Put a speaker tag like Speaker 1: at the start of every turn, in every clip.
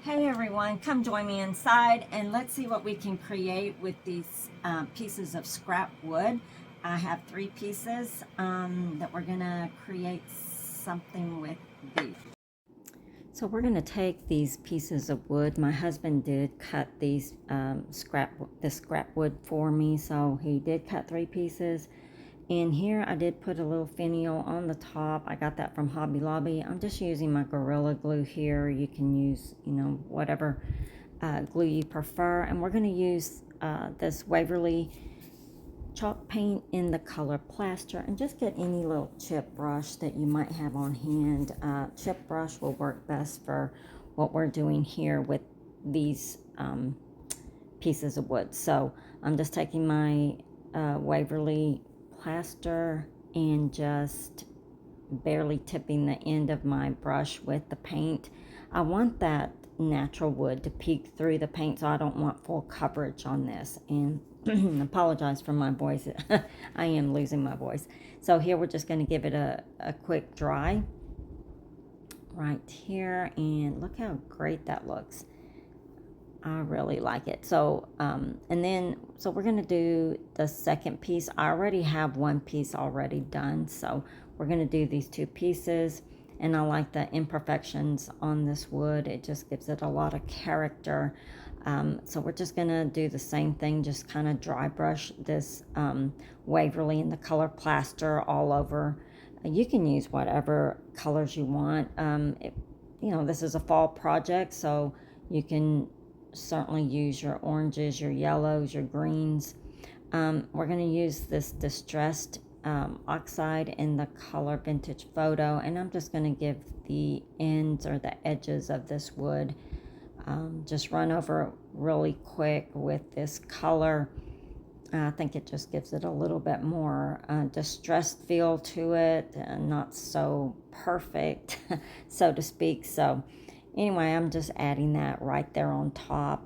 Speaker 1: Hey everyone, come join me inside and let's see what we can create with these pieces of scrap wood. I have 3 pieces that we're gonna create something with these. So we're gonna take these pieces of wood. My husband did cut these scrap wood for me, so he did cut 3 pieces. And here I did put a little finial on the top. I got that from Hobby Lobby. I'm just using my Gorilla Glue here. You can use, whatever glue you prefer. And we're going to use this Waverly chalk paint in the color plaster, and just get any little chip brush that you might have on hand. Chip brush will work best for what we're doing here with these pieces of wood. So I'm just taking my Waverly plaster and just barely tipping the end of my brush with the paint. I want that natural wood to peek through the paint, so I don't want full coverage on this. And apologize for my voice. I am losing my voice. So here we're just going to give it a quick dry right here, and look how great that looks. I really like it. So so we're going to do the second piece. I already have one piece already done, so we're going to do these 2 pieces. And I like the imperfections on this wood. It just gives it a lot of character. So we're just going to do the same thing, just kind of dry brush this Waverly in the color plaster all over. You can use whatever colors you want. This is a fall project, so you can certainly use your oranges, your yellows, your greens. We're going to use this distressed oxide in the color Vintage Photo, and I'm just going to give the ends or the edges of this wood just run over really quick with this color. I think it just gives it a little bit more distressed feel to it, and not so perfect, so to speak. So anyway, I'm just adding that right there on top,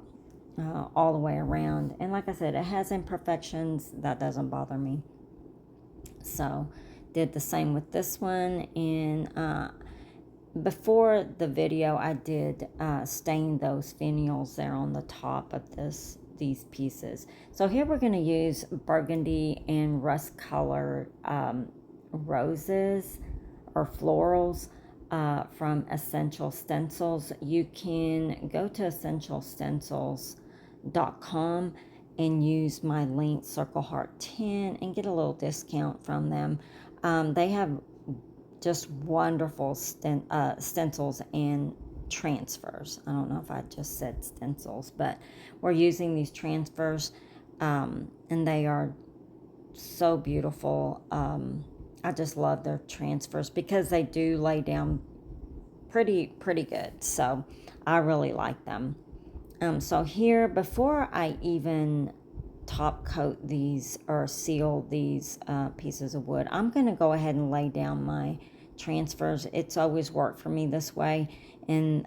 Speaker 1: all the way around. And like I said, it has imperfections. That doesn't bother me. So did the same with this one. And before the video, I did stain those finials there on the top of these pieces. So here we're going to use burgundy and rust colored roses or florals from Essential Stencils. You can go to essentialstencils.com and use my link Circle Heart 10 and get a little discount from them. They have just wonderful stencils and transfers. I don't know if I just said stencils, but we're using these transfers, and they are so beautiful. I just love their transfers because they do lay down pretty good. So I really like them. So here, before I even top coat these or seal these pieces of wood, I'm going to go ahead and lay down my transfers. It's always worked for me this way. And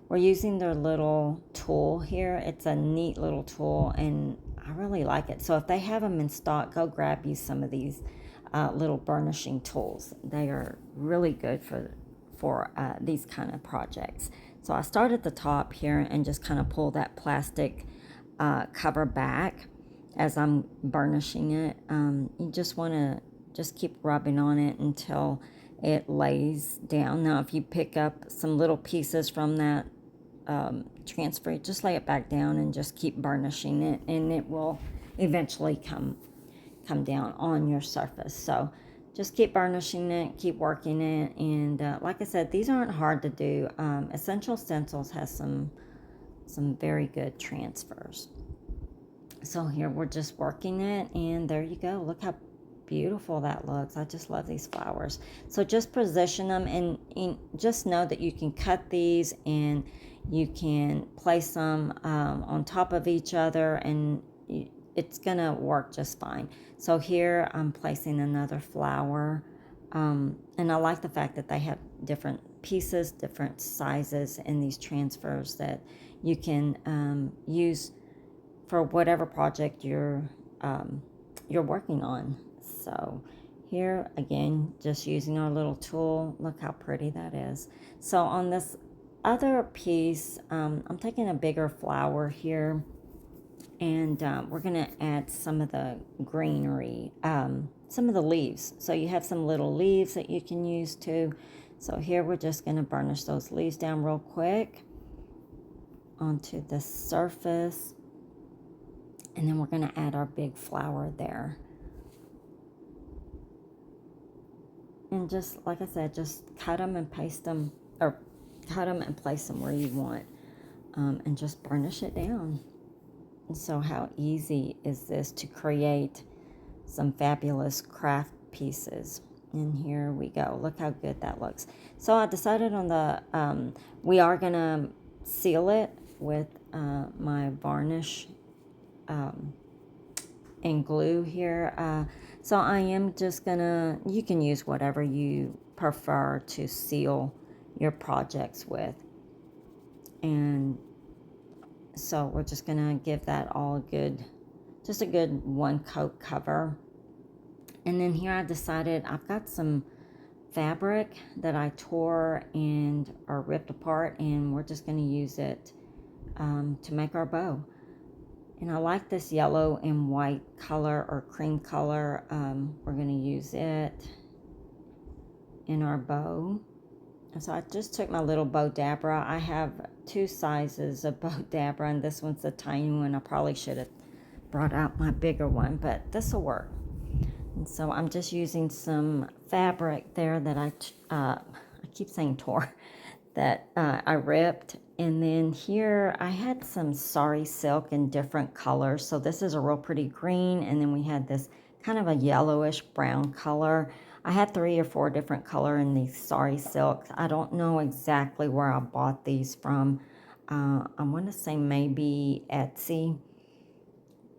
Speaker 1: we're using their little tool here. It's a neat little tool, and I really like it. So if they have them in stock, go grab you some of these little burnishing tools. They are really good for these kind of projects. So I start at the top here and just kind of pull that plastic cover back as I'm burnishing it. You just want to just keep rubbing on it until it lays down. Now, if you pick up some little pieces from that transfer, just lay it back down and just keep burnishing it, and it will eventually come down on your surface. So just keep burnishing it, keep working it, and like I said, these aren't hard to do. Essential Stencils has some very good transfers. So here we're just working it, and there you go. Look how beautiful that looks. I just love these flowers. So just position them, and just know that you can cut these and you can place them on top of each other, and it's gonna work just fine. So here I'm placing another flower, and I like the fact that they have different pieces, different sizes in these transfers that you can use for whatever project you're working on. So here again, just using our little tool. Look how pretty that is. So on this other piece, I'm taking a bigger flower here, and we're going to add some of the greenery, some of the leaves. So you have some little leaves that you can use too. So here we're just going to burnish those leaves down real quick onto the surface. And then we're going to add our big flower there. And just, like I said, just cut them and paste them, or cut them and place them where you want. And just burnish it down. And so how easy is this to create some fabulous craft pieces? And here we go. Look how good that looks. So I decided on the, we are going to seal it with my varnish and glue here. So I am just gonna, you can use whatever you prefer to seal your projects with. And so we're just gonna give that all a good, just a good one coat cover. And then here I decided I've got some fabric that I tore and or ripped apart, and we're just gonna use it to make our bow. And I like this yellow and white color, or cream color. We're going to use it in our bow. And so I just took my little bow dabra. I have two sizes of bow dabra, and this one's the tiny one. I probably should have brought out my bigger one, but this will work. And so I'm just using some fabric there that I keep saying tore, that I ripped. And then here I had some sari silk in different colors. So this is a real pretty green, and then we had this kind of a yellowish brown color. I had 3 or 4 different color in these sari silks. I don't know exactly where I bought these from. I want to say maybe Etsy.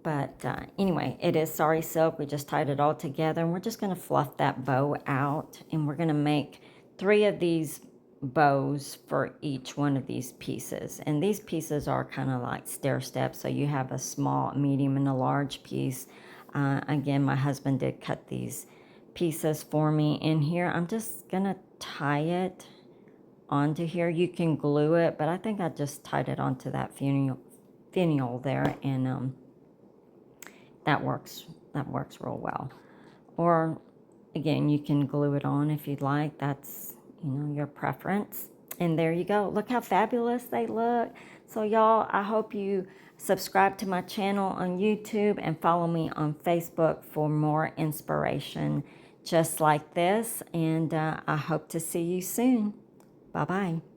Speaker 1: But anyway, it is sari silk. We just tied it all together, and we're just going to fluff that bow out, and we're going to make 3 of these bows for each one of these pieces. And these pieces are kind of like stair steps, so you have a small, medium, and a large piece. Again, my husband did cut these pieces for me. And here I'm just going to tie it onto here. You can glue it, but I think I just tied it onto that finial there, and that works real well. Or again, you can glue it on if you'd like. That's, your preference. And there you go. Look how fabulous they look. So y'all, I hope you subscribe to my channel on YouTube and follow me on Facebook for more inspiration just like this. And I hope to see you soon. Bye-bye.